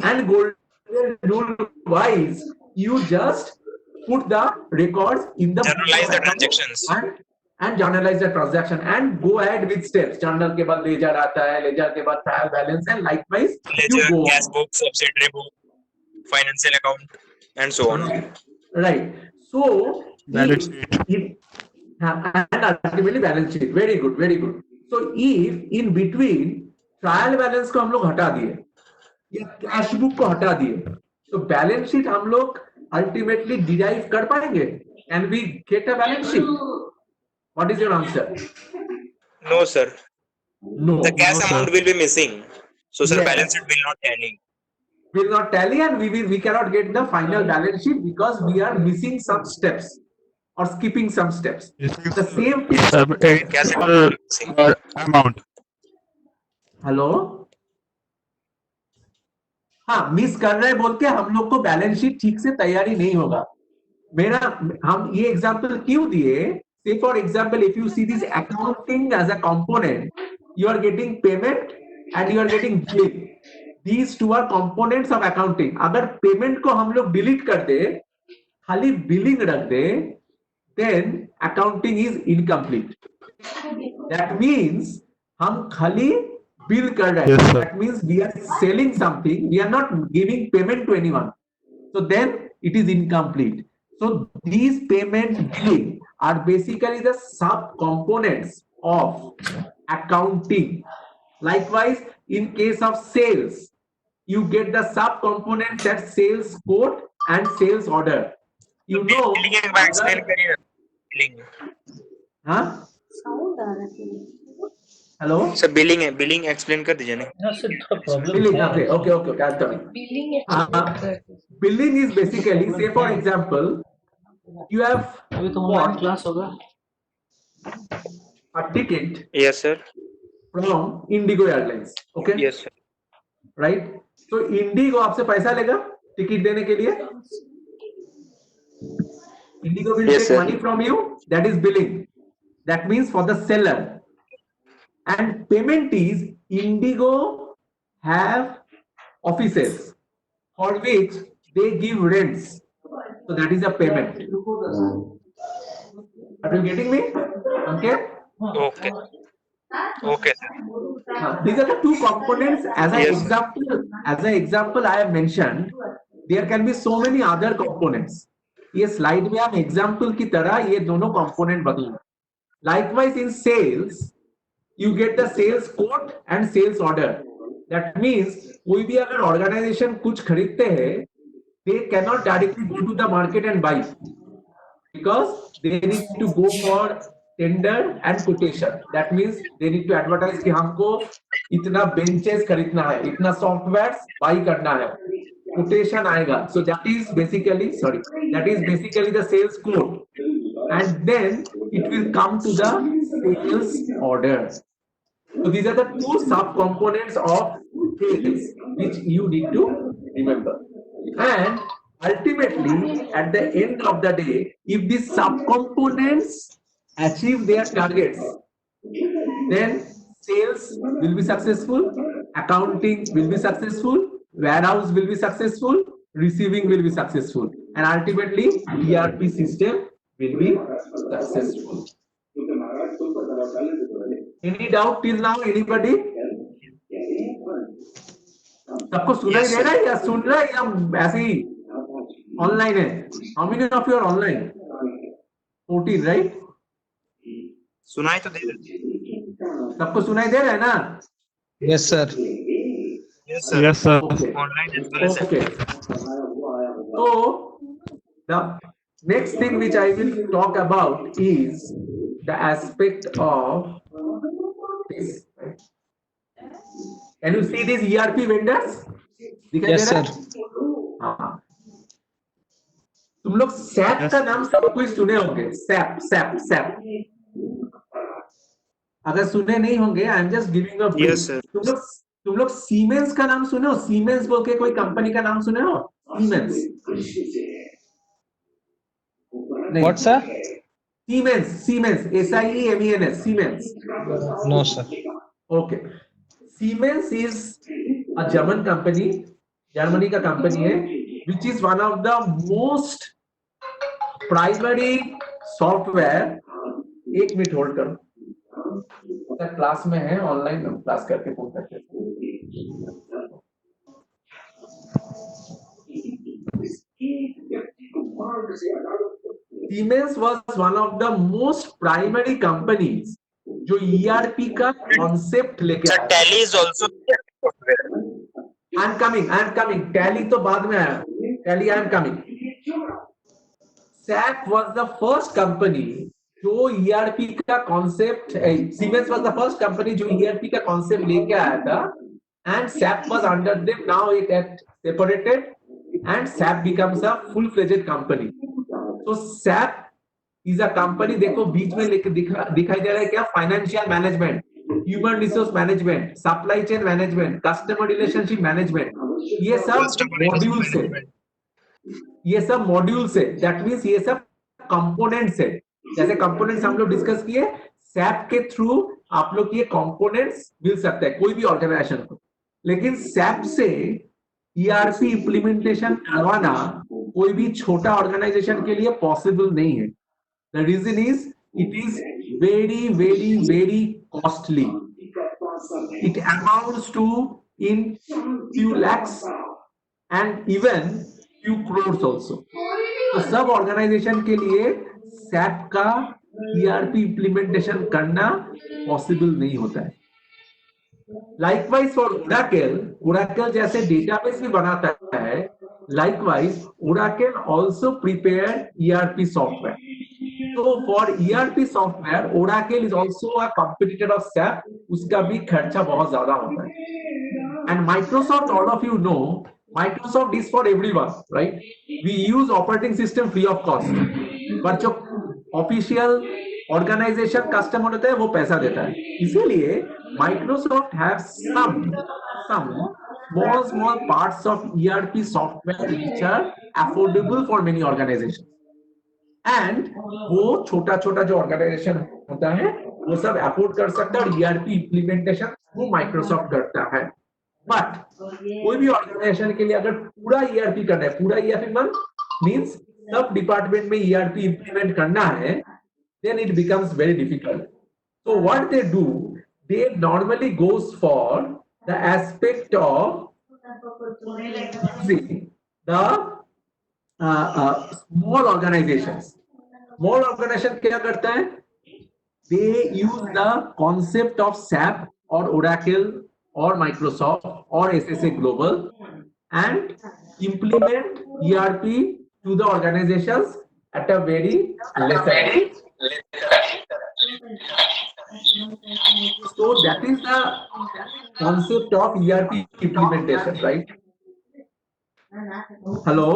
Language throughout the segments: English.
And golden rule wise, you just put the records in the book Journalize of the account transactions. and journalize the transaction and go ahead with steps. Journal के बाद ledger आता है, ledger के बाद trial balance, and likewise you Ledger, go cash on. book, subsidiary book, financial account, and so on. Right. So Balance sheet. if and ultimately balance sheet. Very good, very good. So if in between trial balance को हम लोग हटा दिए या cash book को हटा दिए, तो बैलेंस शीट हम लोग अल्टीमेटली डिराइव कर पाएंगे? Can we get a balance sheet? What is your answer? No, sir. No. The cash No, sir. amount will be missing. So, sir, Yes. balance sheet will not tally. Will not tally, and we cannot get the final balance sheet because we are missing some steps or skipping some steps. The same thing. Cash account will be missing. Amount. Hello, हाँ, miss कर रहे बोल के हम लोग को balance sheet ठीक से तैयारी नहीं होगा. मेरा हम ये एग्जांपल क्यों दिए? Say for example, if you see this accounting as a component, you are getting payment and you are getting billing. These two are components of accounting. अगर पेमेंट को हम लोग डिलीट कर दे, खाली बिलिंग रख दे, then accounting is incomplete. That means हम खाली bill कर रहे हैं. Yes, sir. That means we are selling something. We are not giving payment to anyone. So then it is incomplete. So these payment billing are basically the sub components of accounting. Likewise, in case of sales, you get the sub components that sales quote and sales order. You know, Billing एक बार explain करिए. Billing. huh? Hello? Sir, billing explain कर दीजिए ना. हाँ sir थोड़ा problem Billing, है. okay, I'm coming. Billing is basically, say for example, you have अभी तो ऑनलाइन क्लास होगा. a ticket Yes, sir. from Indigo Airlines, okay? Yes, sir. Right? So Indigo आपसे पैसा लेगा टिकट देने के लिए. Indigo will Yes, take sir. money from you. That is billing. That means for the seller. And payment is Indigo have offices for which they give rents. So that is a payment. Are you getting me? Okay. Okay. Okay, sir. These are the two components. As an Yes, sir. example, I have mentioned. There can be so many other components. ये slide में हम example की तरह ये दोनों component बदलेंगे. Likewise in sales, you get the sales quote and sales order. That means कोई भी अगर ऑर्गेनाइजेशन कुछ खरीदते हैं, they cannot directly go to the market and buy because they need to go for tender and quotation. That means they need to advertise कि हमको इतना benches खरीदना है, इतना सॉफ्टवेयर बाई करना है, quotation आएगा. So that is basically the sales quote, and then it will come to the sales order. So these are the two sub components of sales which you need to remember. And ultimately, at the end of the day, if these sub components achieve their targets, then sales will be successful, accounting will be successful, warehouse will be successful, receiving will be successful, and ultimately ERP system will be successful. Any doubt till now? Anybody? सबको सुनाई दे रहा है या सुन रहा है या ऐसे ही online है? How many of you are online? 14, right? सुनाई तो दे रहे. सबको सुनाई दे रहा है ना? Yes sir. Yes, sir. Yes, sir. Okay. Online as well as Okay. So the next thing which I will talk about is the aspect of this. Can you see these ERP vendors? दिखाई Yes दे रहा sir. है? हाँ. तुम लोग SAP Yes. का नाम सब कोई सुने होंगे. सैप. अगर सुने नहीं होंगे, I am just giving a brief. Yes, sir. तुम लोग सीमेंस का नाम सुने हो? सीमेंस बोल के कोई कंपनी का नाम सुने हो? सीमेंस. नहीं. What sir? Siemens, SIEMENS, Siemens. No sir. Okay. Siemens is a German company Germany का कंपनी है, which is one of the most primary software. एक मिनट होल्ड करो, क्लास में है, ऑनलाइन क्लास करके फोन करते हैं। Siemens was one of the most primary companies जो ERP का कॉन्सेप्ट लेके Sir, आया। Tally is also software. I am coming. Tally तो बाद में आया। Tally I am coming. SAP was the first company जो ERP का concept, Siemens was the first company जो ERP का कॉन्सेप्ट लेके आया था, and SAP was under them. Now it had separated and SAP becomes a full-fledged company. So SAP is a company, देखो बीच में लेके दिखाई दे रहा है क्या? Financial management, human resource management, supply chain management, customer relationship management, ये सब modules है, ये सब मॉड्यूल्स है। दैट मींस ये सब कंपोनेंट्स है। जैसे कंपोनेंट्स हम लोग डिस्कस किए, सैप के थ्रू आप लोग ये कंपोनेंट्स मिल सकते हैं कोई भी ऑर्गेनाइजेशन को, लेकिन सैप से ईआरपी इंप्लीमेंटेशन करवाना कोई भी छोटा ऑर्गेनाइजेशन के लिए पॉसिबल नहीं है। The reason is it is very costly. It amounts to in few lakhs and even few crores also. तो सब ऑर्गेनाइजेशन के लिए SAP का ERP implementation करना पॉसिबल नहीं होता है। Likewise for Oracle जैसे डेटाबेस भी बनाता है, likewise Oracle also prepared ERP software. So for ERP software, Oracle is also a competitor of SAP. उसका भी खर्चा बहुत ज्यादा होता है। And Microsoft, all of you know, Microsoft is for everyone, right? We use operating system free of cost. but जो official organization customer होता है वो पैसा देता है। इसीलिए Microsoft has some small parts of ERP software which are affordable for many organizations. And वो छोटा छोटा जो ऑर्गेनाइजेशन होता है वो सब अफोर्ड कर सकता है, और ईआरपी इंप्लीमेंटेशन वो माइक्रोसॉफ्ट करता है। बट कोई भी ऑर्गेनाइजेशन के लिए अगर पूरा ईआरपी करना है, पूरा ईआरपी मींस सब डिपार्टमेंट में ईआरपी इंप्लीमेंट करना है, then it becomes very difficult. So what they do, they normally goes for the aspect of the small organizations. Small organization क्या करता है? They use the concept of SAP or Oracle or Microsoft or SSA Global and implement ERP to the organizations at a very lesser rate. So that is the concept of ERP implementation, right? Hello?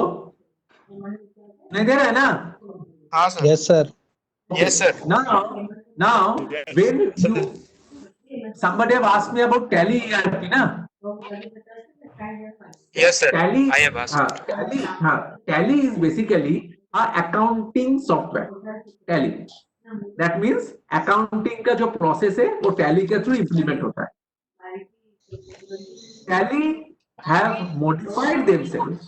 नहीं दे रहा है ना? हाँ sir. Yes, sir. Yes, sir. Now, when you somebody have asked me about Tally ERP, na? Yes, sir. Tally, I have asked. Tally is basically a accounting software. Tally. That means accounting का जो process है वो Tally के through implement होता है. Tally have modified themselves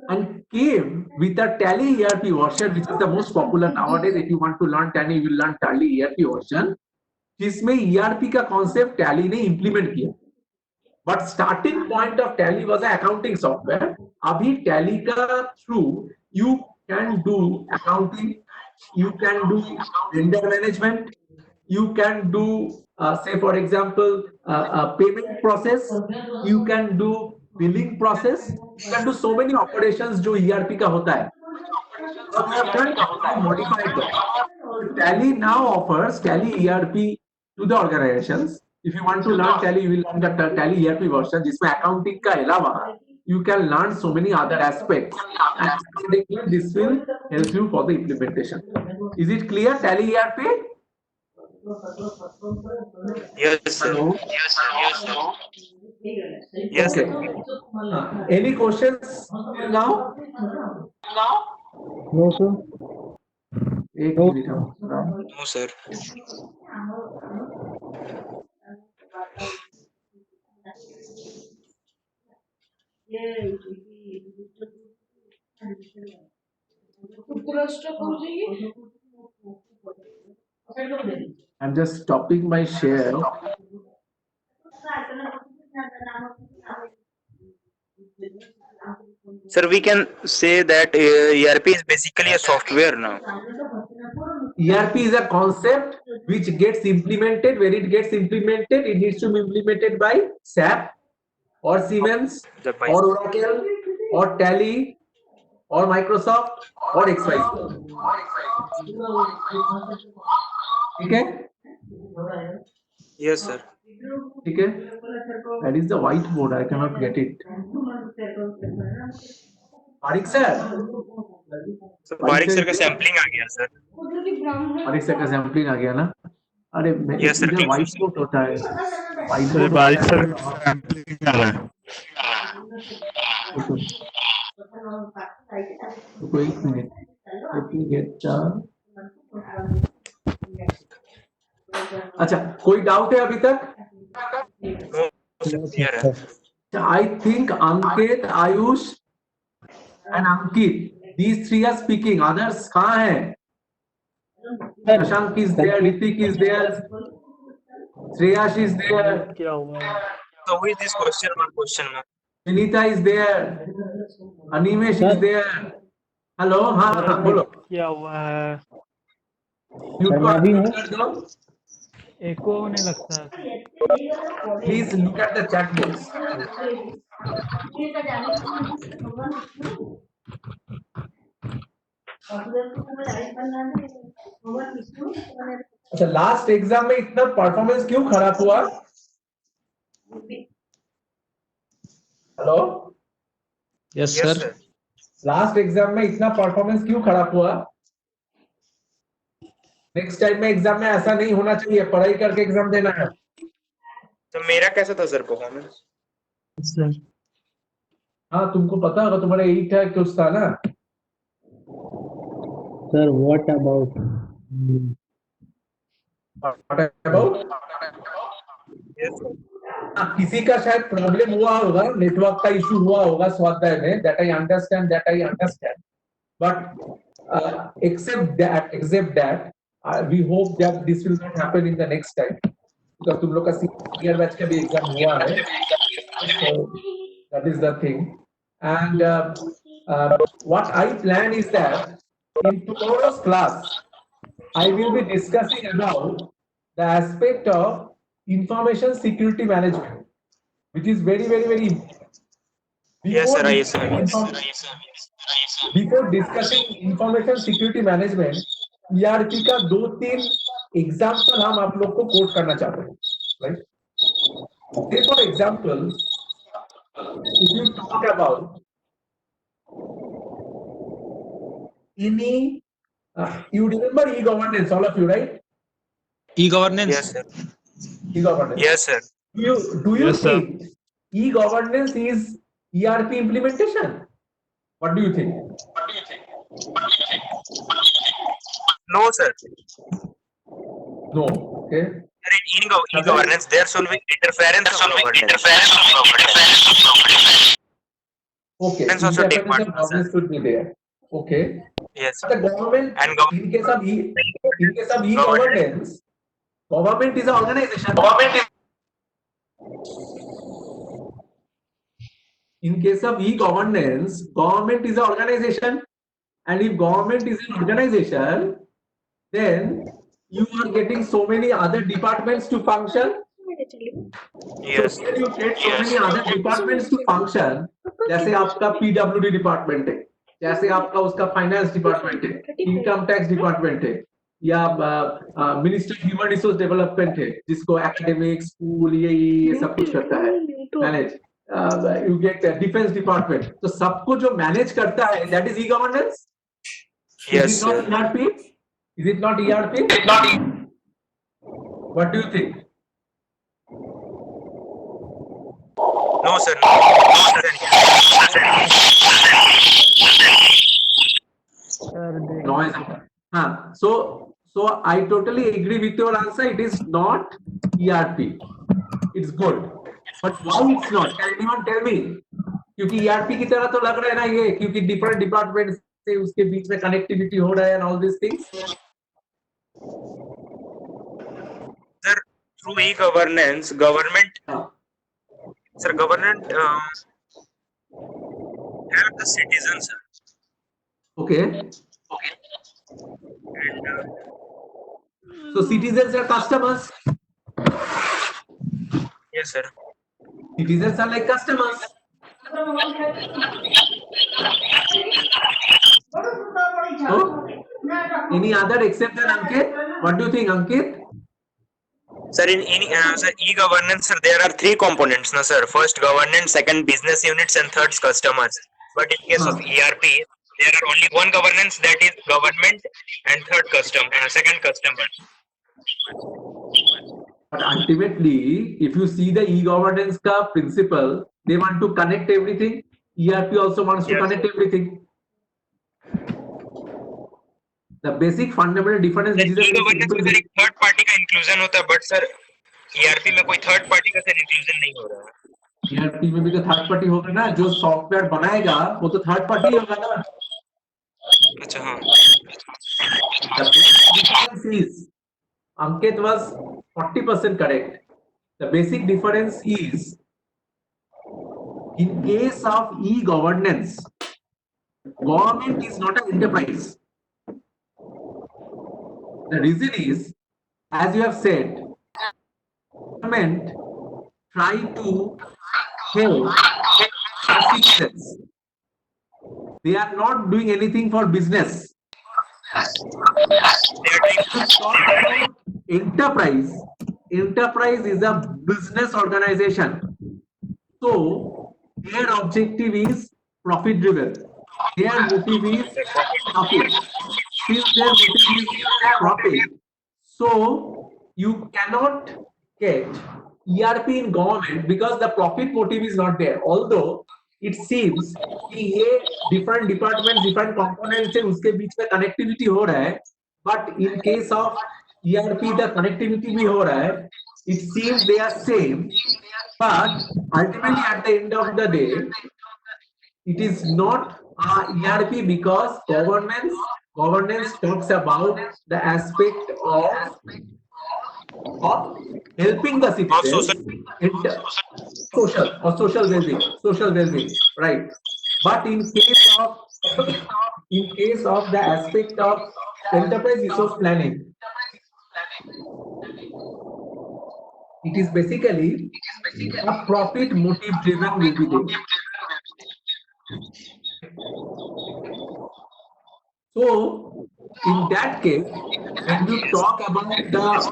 and came with a Tally ERP version, which is the most popular nowadays. If you want to learn Tally, you will learn Tally ERP version, जिसमें ERP का concept Tally ने implement किया. But starting point of Tally was an accounting software. अभी Tally का through you can do accounting, you can do vendor management, you can do say for example payment process, you can do billing process, you can do so many operations जो ERP का होता है. So we have done modified that. Tally now offers Tally ERP to the organizations. If you want to learn Tally, you will learn the Tally ERP version, जिसमें accounting का अलावा you can learn so many other aspects, and this will help you for the implementation. Is it clear, Tally ERP? Yes, sir. Hello? Yes, sir. Yes, sir. Yes, Okay. sir. Any questions till now? No, sir. एक minute हम No, sir. I'm just stopping my share. Sir, we can say that ERP is basically a software now. ERP is a concept which gets implemented. When it gets implemented, it needs to be implemented by SAP or Siemens The by or Oracle or Tally or Microsoft or XY. Okay? yes, sir. Okay? That is the whiteboard. I cannot get it. Parik sir. So बारीक sir का sampling आ गया sir. Pareek sir का sampling आ गया ना. अरे Yes, sir. इधर white board होता है. व्हाइट सर बोर्ड बारिश सर सैम्पलिंग आ रहा है. तो एक मिनट. Let me get अच्छा, कोई डाउट है अभी तक? No, sir, clear है. I think Ankit, Ayush and Ankit, these three are speaking. Others कहाँ हैं? Prashant is there, Ritik is there, Shreyash is there, So who is this question mark? Vinita is there, Animesh is there. Hello, हाँ बोलो. क्या हुआ है? Mute को unmute कर दो. एको होने लगता है. Please look at the chat box. अच्छा, लास्ट एग्जाम में इतना परफॉर्मेंस क्यों खराब हुआ? Hello, Yes, Yes, sir. sir. Last exam में इतना परफॉर्मेंस क्यों खराब हुआ? नेक्स्ट टाइम में एग्जाम में ऐसा नहीं होना चाहिए. पढ़ाई करके एग्जाम देना है. तो मेरा कैसा था सर परफॉर्मेंस? सर हाँ, तुमको पता होगा, तुम्हारा 8 है कुछ था ना. Sir, what about? Yes, sir. किसी का शायद प्रॉब्लम हुआ होगा, नेटवर्क का इशू हुआ होगा स्वाध्याय में. That I understand, but except that we hope that this will not happen in the next time. तो तुम लोग का सीनियर बैच का भी एग्जाम हुआ है. So that is the thing. And what I plan is that in tomorrow's class, I will be discussing about the aspect of information security management, which is very important. Yes, sir. Before discussing information security management, ERP का 2-3 example हम आप लोग को coat करना चाहते हैं, right? Say for example, if you talk about any, you remember e-governance, all of you, right? E-governance. Yes, sir. E-governance. Yes, sir. Do you Yes, sir. think e-governance is ERP implementation? What do you think? No, sir. No. Okay. In e-governance, there should be interference of governance. Okay. Can also take part, Interference of governance should be there. Okay. Yes. The government, And in case of e-governance, government is an organization. In case of e-governance, government is an organization, and if government is an organization, then you are getting so many other departments to function. Yes. So when you get so many other departments to function, जैसे आपका PWD department है, जैसे आपका उसका finance department है, income tax department है, या ministry human resource development है, जिसको एकेडमिक स्कूल ये सब कुछ करता है manage. You get defence department. तो सबको जो मैनेज करता है, that is e-governance. Yes, Is it not sir. ERP? Is it not ERP? What do you think? No, sir. Noise. So I totally agree with your answer. It is not ERP. It's good. But why it's not? Can anyone tell me? क्योंकि ERP की तरह तो लग रहा है ना ये, क्योंकि डिफरेंट डिपार्टमेंट से उसके बीच में कनेक्टिविटी हो रहा है and all this things. Sir, through e-governance, government, sir, government help the citizens, sir. Okay. And So citizens are customers. yes, sir. Citizens are like customers. So, any other except than Ankit? What do you think, Ankit? Sir, in sir, e-governance, sir, there are three components, no, sir. First, governance, second, business units, and third, customers. But in case of ERP, there are only one governance, that is government, and third, second, customer. But ultimately, if you see the e-governance ka principle, they want to connect everything. ERP also wants to Yes. connect everything. The basic fundamental difference Sir, which is a very e-governance simple में sir thing. एक third party का inclusion होता है, but sir ERP में कोई third party का sir inclusion नहीं हो रहा है. ERP में भी तो थर्ड पार्टी होगा ना, जो सॉफ्टवेयर बनाएगा वो तो थर्ड पार्टी होगा ना. अच्छा, हाँ. The basic difference is, Ankit was 40% correct. The basic difference is, in case of e-governance, government is not an enterprise. The reason is, as you have said, government try to help the citizens. They are not doing anything for business. They are doing Enterprise. Enterprise is a business organization. So their objective is profit driven. Their motive is profit. Since their motive is profit, so you cannot get ERP in government because the profit motive is not there. Although it seems कि ये different departments, different components है, उसके बीच में connectivity हो रहा है. But in case of ERP, the connectivity भी हो रहा है. It seems they are same, but ultimately at the end of the day, it is not ERP because governance talks about the aspect of helping the citizens in social well-being, right? But in case of the aspect of enterprise resource planning, it is basically a profit motive driven will be there. So in that case, when you talk about the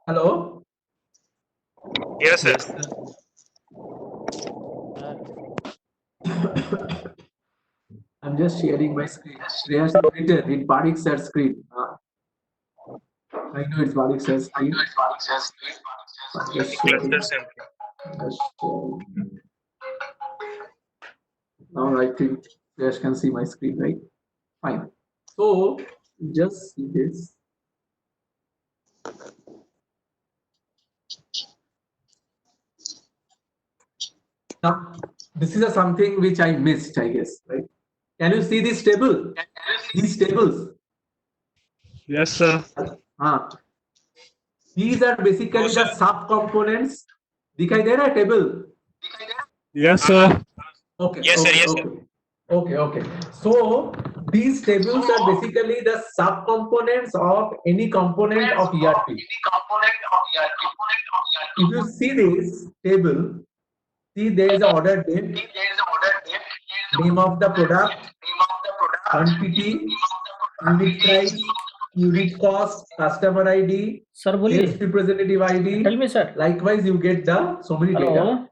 hello, yes, sir. I'm just sharing my screen. Shreyas has written in Barik sir's screen. I know it's Barik sir's screen. Just sharing. Cluster sample. Just sharing. Now I think Shreyas can see my screen, right? Fine. So just see this. Now, this is something which I missed, I guess, right? Can you see this table? These tables. Yes, sir. These are basically the sub-components. दिखाई दे रहा है table? Yes, sir. Okay. Yes, sir, okay, yes, okay. Okay. So these tables are basically the sub-components of any component of ERP. If you see this table, see there is an order date, name of the product, quantity, unit price, unit cost, customer ID, sir बोलिए. sales representative ID. Tell me, sir. Likewise, you get the so many Hello. data.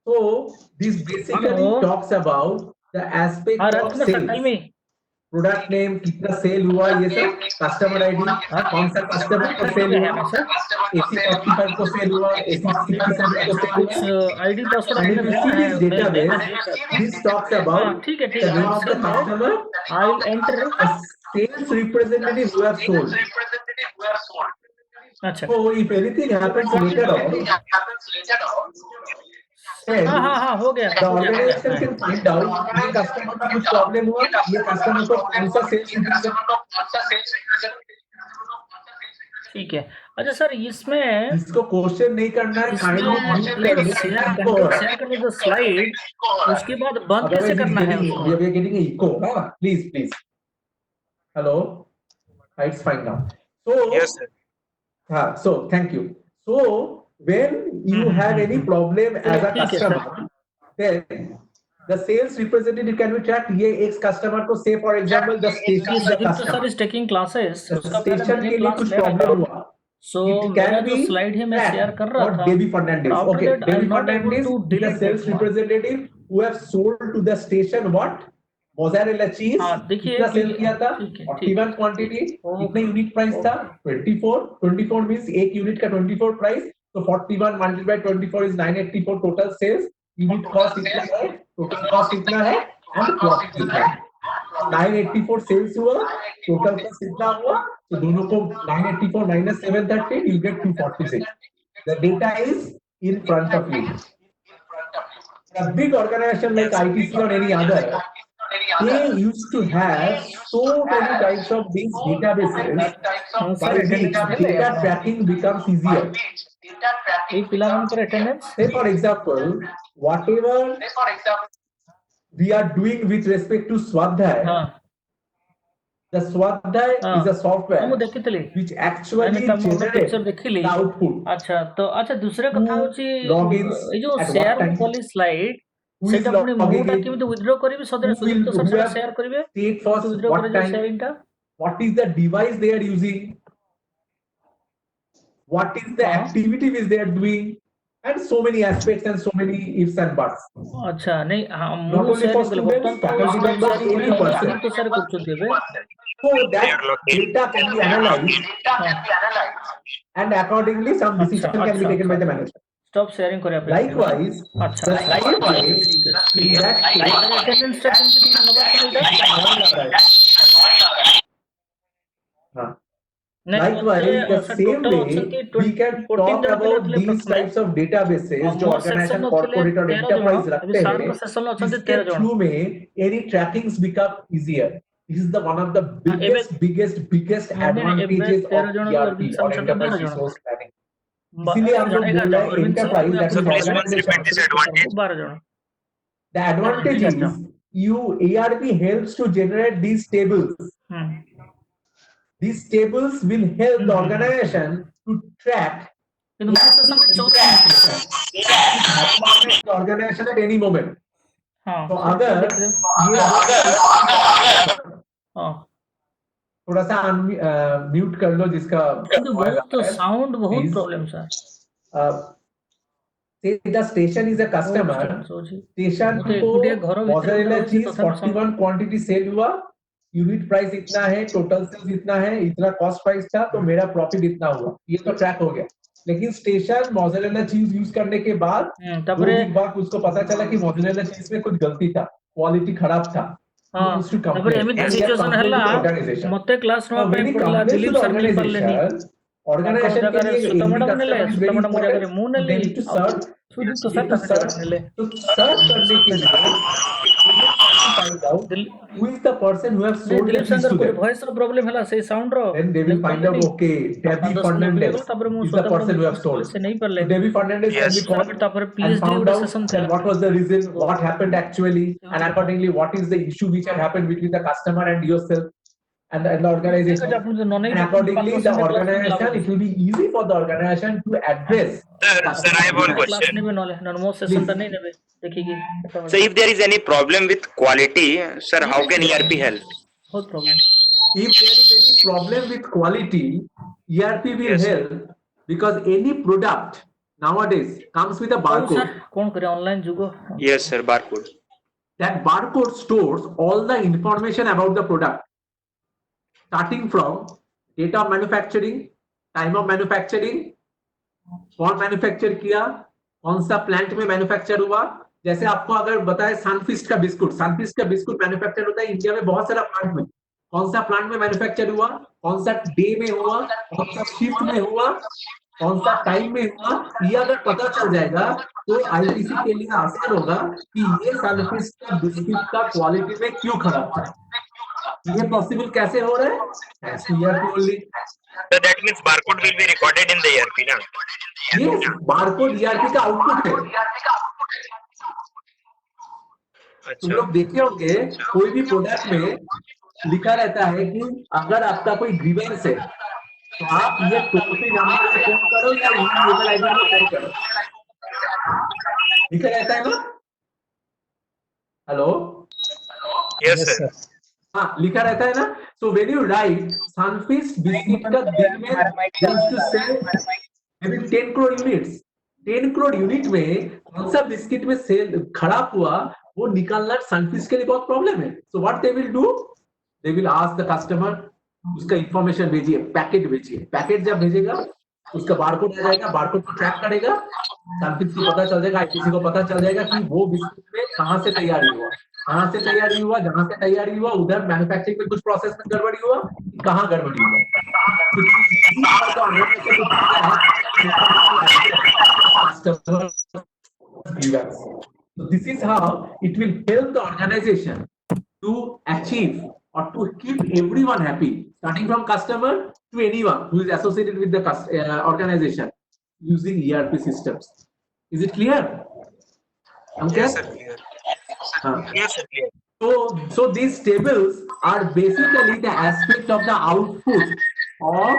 So this basically Hello. talks about the aspect हाँ of Rajkumar sir, tell sales. me. Product name, कितना cell हुआ, ये सब customer ID, कौन सा customer को cell हुआ, AC 45 को सेल हुआ, AC 67 को सेल कुछ हुआ. आईडी पासवर्ड And if आपने you भेजा see है. this database, this talks about ठीक है the name of the customer, I will enter. the sales representative who have sold. अच्छा So if anything happens later on, then हाँ हो गया the organization can find out ये customer का कुछ problem हुआ, ये कस्टमर को कौन सा सेल्स ठीक है। अच्छा सर इसमें जिसको क्वेश्चन नहीं करना है काइंडली शेयर करने दो स्लाइड, उसके बाद बंद कैसे करना है उसको? we are getting echo. Please. Hello. It's fine now. So Yes, sir. So thank you. So when you have any problem as a ठीक है, customer, then the sales representative can be tracked. ये एक customer को say for example the station is a Sudipta customer. sir is taking classes, The उसका पहले station मैंने के लिए क्लास कुछ ले रखा प्रॉब्लम हूँ। हुआ. So It मेरा can जो be स्लाइड है मैं शेयर कर रहा or था, Debbie Fernandez. but after Okay, that I Debbie am not able Fernandez to is the delete sales that one. representative who have sold to the station what? Mozzarella cheese. हाँ देखिए कितना कि cell किया था? ठीक है, 41 quantity. Okay, कितने unit price था? 24 means एक यूनिट का 24 प्राइस. तो 41 multiplied by 24 is 984 total sales. Unit cost इतना है, टोटल कॉस्ट इतना है and प्रॉफिट इतना है. 984 सेल्स हुआ, टोटल कॉस्ट इतना हुआ, तो दोनों को 984 minus 730 you get 246. The data is in front of you. A big organization like ITC or any other, they used to have so many types of these databases by which data tracking becomes easier. एक पिलाମାନଙ୍କର attendance Say for example, whatever we are doing with respect to Swadhyay, हाँ the Swadhyay is a ମୁଁ software ଦେଖିଥିଲି, which actually picture generates ଦେଖିଲି। the output. ଆଚ୍ଛା ତ ଆଚ୍ଛା ଦୁसରା କଥା ହଉଛି Logins ଏଇ ଯୋଉ at ସେୟାର what time? କଲି ସ୍ଲାଇଡ Who is ସେଟା ପୁଣି logging ମୁଟା in? କେମିତି ୱିଥଡ୍ର କରିବି? ସଦରେ Who will Sudipta who sir have share କରିବେ, stayed first? ୱିଥଡ୍ର What କରାଯିବ time? ସେୟାରିଂ ଟା। What is the device they are using? What is the activity which they are doing? And so many aspects and so many ifs and buts. अच्छा नहीं हाँ Not ମୁଁ only for sharing କଲି, students, ବର୍ତ୍ତମାନ faculty ତ members, sharing any କରିହବନି, person. Sudipta sir କରୁଛନ୍ତି ଏବେ। So that data can be analyzed and accordingly some decision can be taken by the manager. Stop sharing କରିବା ପାଇଁ। Likewise, अच्छा the same way in that case, attendance ଟା କେମିତି କଣ ନବା हाँ. नहीं, Likewise, the same total way we can 14 talk जन पिला about ଥିଲେ these प्रथमे। types of databases जो मोर सेक्शन organization, में corporate और 13 enterprise जन, रखते अभी सार हैं, का सेशन में अछंती इसके 13 जन। through में any trackings become easier. This is the one of the biggest advantages of ERP or enterprise resource planning. इसीलिए हम लोग बोल रहे हैं enterprise that So is please once repeat organization. this advantage. 12 जन। The advantage is ERP helps to generate these tables. These tables will help the organization to track କିନ୍ତୁ ମୋ ସେशन में 14 the organization at any moment. हां तो अगर ये हां थोड़ा सा म्यूट कर लो जिसका କିନ୍ତୁ बहुत साउंड बहुत problem sir. Say the station is a customer. Station को mozzarella cheese 41 quantity sale हुआ, यूनिट प्राइस इतना है, टोटल सेल्स इतना है, इतना कॉस्ट प्राइस था, तो मेरा प्रॉफिट इतना हुआ, ये तो ट्रैक हो गया। लेकिन स्टेशन मोज़रेला चीज यूज करने के बाद 2 दिन बाद उसको पता चला कि मोज़रेला चीज में कुछ गलती था, क्वालिटी खराब था। तापर एमिति सिचुएशन हला मते क्लास नो पे पड़ला, दिलीप सर मिल परलेनी, ऑर्गेनाइजेशन के लिए सुता मैडम नेले, सुता मैडम मुझे करे मु नेली, सुदीप तो सर नेले। तो सर्च करने के लिए find out who is the person who has sold the cheese to them. voice problem hela sei sound ro, Then they will find out, okay, Debbie Fernandez is the person who have sold. So Debbie Fernandez can be called and found out and what was the reason, what happened actually, and accordingly what is the issue which had happened between the customer and yourself and the organization. And accordingly the organization, it will be easy for the organization to address. Sir, I have one question. So if there is any problem with quality, sir, how can ERP help? If there is any problem with quality, ERP will help because any product nowadays comes with a barcode. Yes, sir, barcode. That barcode stores all the information about the product, starting from date of manufacturing, time of manufacturing, कौन manufacture किया, कौन सा plant में manufacture हुआ। जैसे आपको अगर बताए सनफीस्ट का बिस्कुट मैन्युफैक्चर होता है इंडिया में बहुत सारा प्लांट में, कौन सा प्लांट में मैन्युफैक्चर हुआ, कौन सा डे में हुआ, कौन सा शिफ्ट में हुआ, कौन सा टाइम में हुआ, ये अगर पता चल जाएगा तो आईटीसी के लिए आसान होगा कि ये सनफिस्ट का बिस्किट का क्वालिटी में क्यों खराब था। ये पॉसिबल कैसे हो रहा है? Thanks to ERP only. So that means barcode will be recorded in the ERP, na? Yes, barcode ERP का आउटपुट है। तुम अच्छा, लोग देखे होंगे कोई भी प्रोडक्ट में लिखा रहता है कि अगर आपका कोई ग्रीवेंस है तो आप ये टोल फ्री नंबर पे फोन करो या ईमेल आईडी पे फोन करो, लिखा रहता है ना? Hello, yes sir. हाँ लिखा रहता है ना? So when you write Sunfeast biscuit का दिन में used to sell maybe 10 crore units, 10 crore unit में कौन सा बिस्किट में सेल खराब हुआ वो निकालना सनफिस्ट के लिए बहुत प्रॉब्लम है। सो what they will do, they will ask the customer, उसका इंफॉर्मेशन भेजिए, पैकेट भेजिए, पैकेट जब भेजेगा उसका बारकोड आ जाएगा, बारकोड को ट्रैक करेगा, सनफिस्ट को पता चल जाएगा, आईटीसी को पता चल जाएगा कि वो बिस्किट में कहां से तैयारी हुआ, कहां से तैयारी हुआ, जहां से तैयारी हुआ उधर मैन्युफैक्चरिंग में कुछ प्रोसेस में गड़बड़ी हुआ, कहां गड़बड़ी हुआ। So this is how it will help the organization to achieve or to keep everyone happy, starting from customer to anyone who is associated with the organization using ERP systems. Is it clear? Yes sir, clear. Yes sir, clear. So these tables are basically the aspect of the output of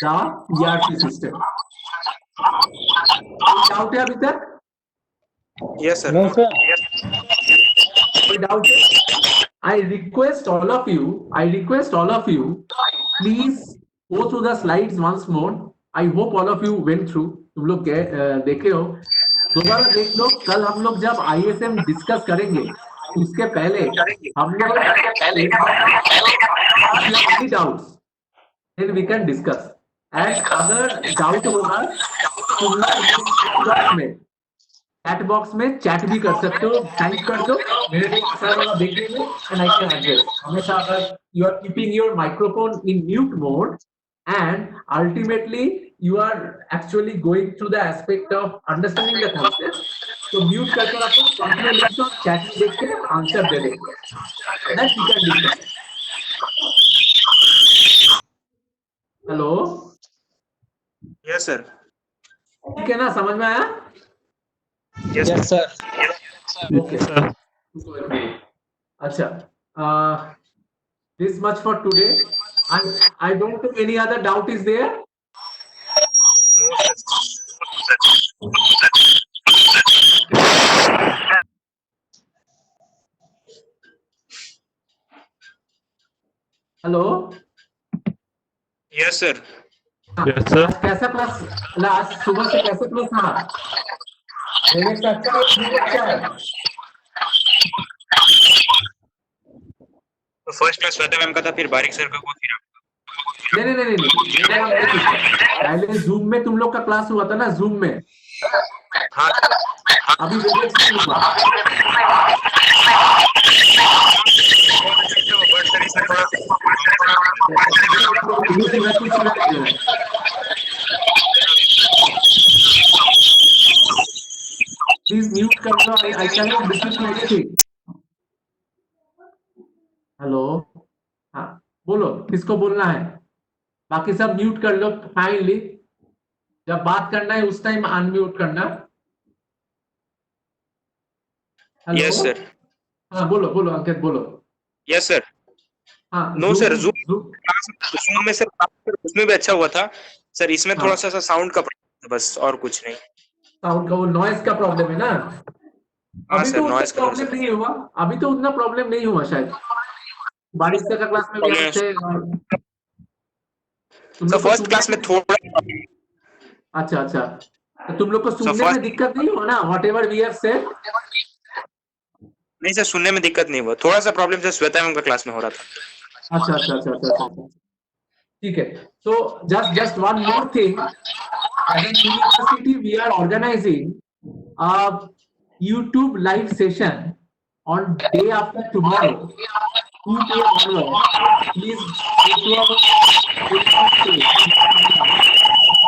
the ERP system. कोई doubt है अभी तक? Yes sir. No, sir. कोई doubt है? I request all of you, please go through the slides once more. I hope all of you went through. तुम लोग देखे हो, दोबारा देख लो। कल हम लोग जब ISM डिस्कस करेंगे उसके पहले हम लोग any doubts then we can discuss, and अगर डाउट होगा चैट बॉक्स में चैट भी कर सकते हो, टाइप कर दो, मेरे को आसान होगा देखने में एंड आई कैन एड्रेस। हमेशा अगर you are keeping your microphone in mute mode and ultimately you are actually going through the aspect of understanding the concept, so mute करके रखो, कंप्लेंट लिखो, चैट में देख के आंसर दे देंगे, then we can discuss. Hello, Yes sir. ठीक है ना, समझ में आया? Yes Yes, sir. Okay. sir. अच्छा, this much for today. I don't think any other doubt is there. No sir. Hello, Yes sir. Yes sir. कैसा class, last सुबह से कैसे क्लास था? मेरे से अच्छा है? तो फर्स्ट क्लास श्वेता मैम का था, फिर बारिक सर का हुआ, फिर आपका। नहीं, पहले जूम में तुम लोग का क्लास हुआ था ना, जूम में। हाँ अभी वेबएक्स में हुआ। बट सर इसमें थोड़ा प्लीज म्यूट कर दो, I can not listen to anything. Hello, हाँ बोलो, किसको बोलना है? बाकी सब म्यूट कर लो फाइनली, जब बात करना है उस टाइम अनम्यूट करना। Hello, yes sir. हाँ बोलो बोलो अंकित बोलो। Yes sir. हाँ नो सर, जूम में सर उसमें भी अच्छा हुआ था सर, इसमें थोड़ा सा साउंड का प्रॉब्लम है बस, और कुछ नहीं। साउंड का, वो नॉइज का प्रॉब्लम है ना? अभी तो नॉइज का प्रॉब्लम नहीं हुआ, अभी तो उतना प्रॉब्लम नहीं हुआ शायद। बारिश का क्लास में भी थे तो फर्स्ट क्लास में थोड़ा। अच्छा अच्छा, तो तुम लोग को सुनने में दिक्कत नहीं हुआ ना, व्हाटएवर वी हैव सेड? नहीं सर, सुनने में दिक्कत नहीं हुआ, थोड़ा सा प्रॉब्लम सर श्वेता मैम का क्लास में हो रहा था। अच्छा अच्छा अच्छा अच्छा, ठीक है। So just one more thing, as an university we are organising a YouTube live session on day after tomorrow 2 p.m. onwards, please go to our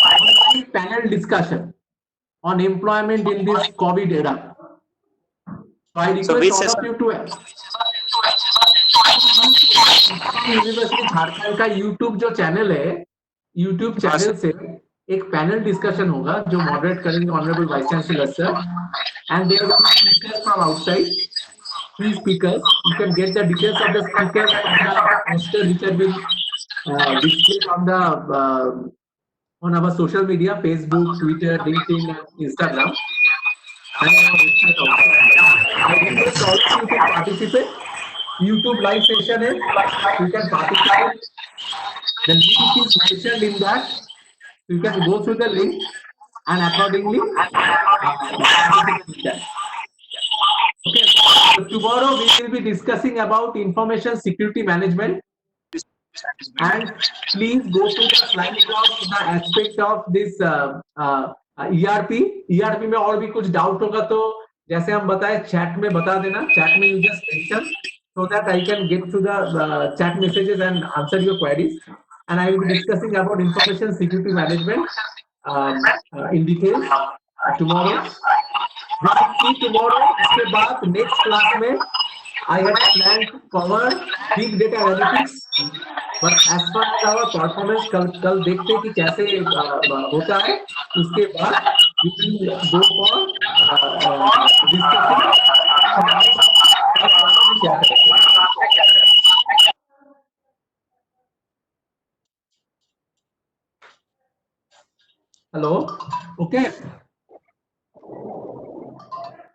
online panel discussion on employment in this COVID era. So I So request which all session? of you to university Jharkhand का YouTube जो channel है, YouTube channel से एक panel discussion होगा जो moderate करेंगे honourable vice chancellor sir, and there will be speakers from outside, 3 speakers. You can get the details of the speakers from the poster which have been displayed on our social media, Facebook, Twitter, LinkedIn, and Instagram. And on our website also. I request all of you to participate. YouTube live session is, you can participate. The link is mentioned in that. You can go through the link and accordingly participate in that. Okay, so tomorrow we will be discussing about information security management, and please go to the slide of the aspect of this ERP. ERP में और भी कुछ doubt होगा तो जैसे हम बताए chat में बता देना, चैट में you just mention so that I can get to the chat messages and answer your queries, and I will be discussing about information security management in details tomorrow. We'll see tomorrow. इसके बाद next class में I had planned to cover big data analytics, but as far as our performance कल देखते हैं कि कैसे होता है. उसके बाद we will go for discussing क्या करेंगे. Hello. Okay.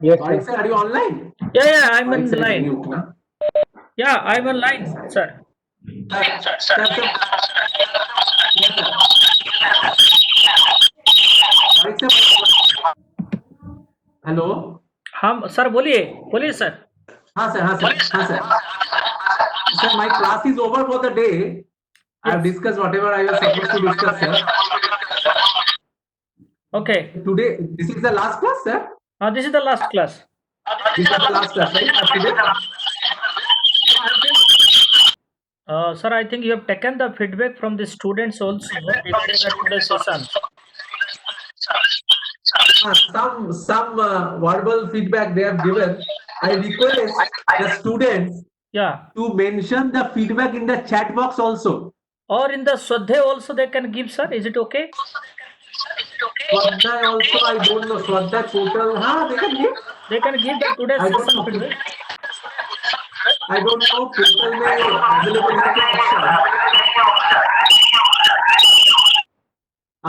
Yes, Sorry, sir. sir. Are you online? Yeah, I'm Sorry, in sir, line. mute, na? Yeah, I'm in line, sir. Hello. हम सर बोलिए सर. हाँ sir. Sir, my class is over for the day. I have discussed whatever I was supposed to discuss, sir. Okay. Today, this is the last class, sir. This is the last class. This is the last class, right? For today. Sir, I think you have taken the feedback from the students also regarding the today's session. Some verbal feedback they have given. I request the students Yeah. to mention the feedback in the chat box also. Or in the Swadhyay also they can give, sir. Is it okay? Swadhyay also, I don't know. Swadhyay portal, they can give. They can give the today's I don't session know. feedback. I don't know portal में available है क्या option.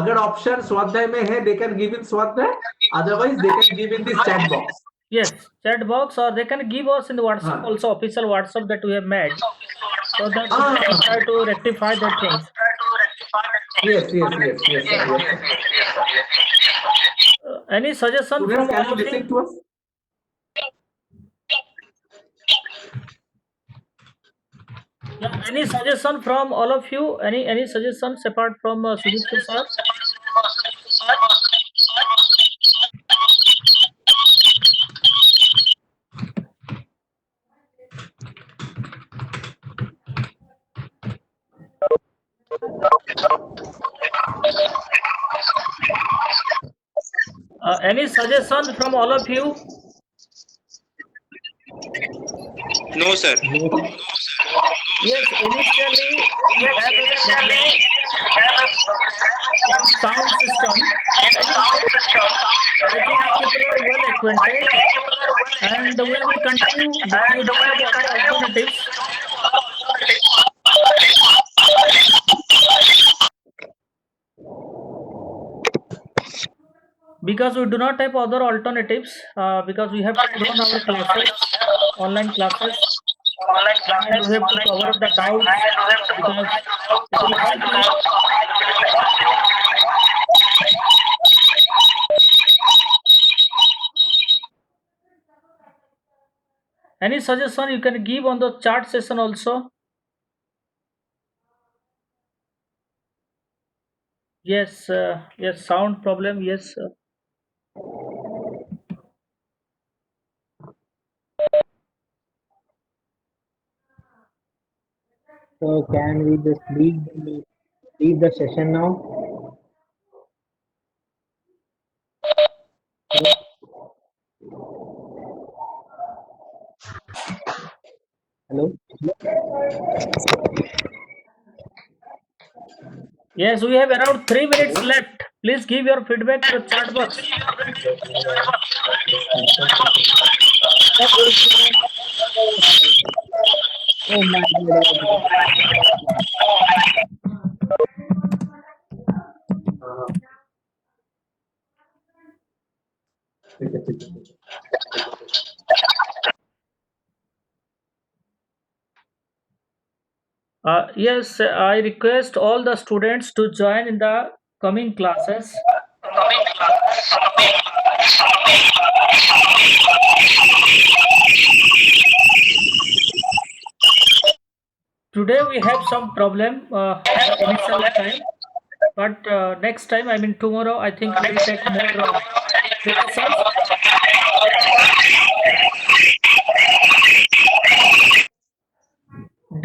अगर option स्वाध्याय में है, they can give in स्वाध्याय. Otherwise, they can give in this chat box. Yes, chat box, or they can give us in the WhatsApp also, official WhatsApp that we have made, so that we can try to rectify the things. Yes. Any suggestion Students, from can all you of listen you? to us? Yeah, any suggestion from all of you? Any suggestions apart from Sudipta sir? Any suggestion from all of you? No, sir. Yes, initially we have a sound system. I think people are well acquainted, and we will continue with the alternatives. Because we do not have other alternatives, because we have to run our classes, online classes, and we have to cover the doubts, because it will help you. Any suggestion you can give on the chat session also? Yes, yes, sound problem, yes. So can we just leave the session now? Hello? Yes, we have around 3 minutes left. Please give your feedback to the chat box. Oh my God. ठीक है, ठीक है, ठीक है. Yes, I request all the students to join in the coming classes. Today we have some problem initial time, but next time, I mean tomorrow, I think we will take more precautions.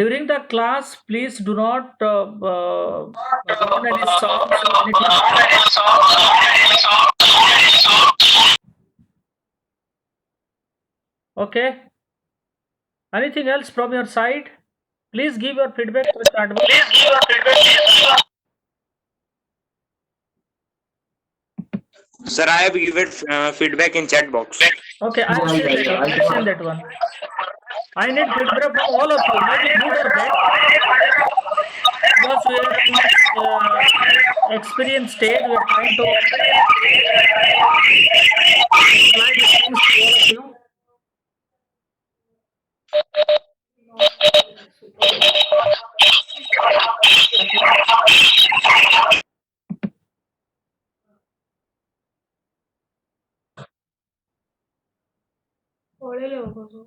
During the class, please do not run any songs or anything. Okay. Anything else from your side? Please give your feedback to the chat box. Sir, I have given feedback in chat box. Okay, I'll Yeah, send yeah, that yeah, one. I I'll got send that one. I need feedback from all of you, maybe good or bad. Because we are in this experience stage, we are trying to apply these things to all of you.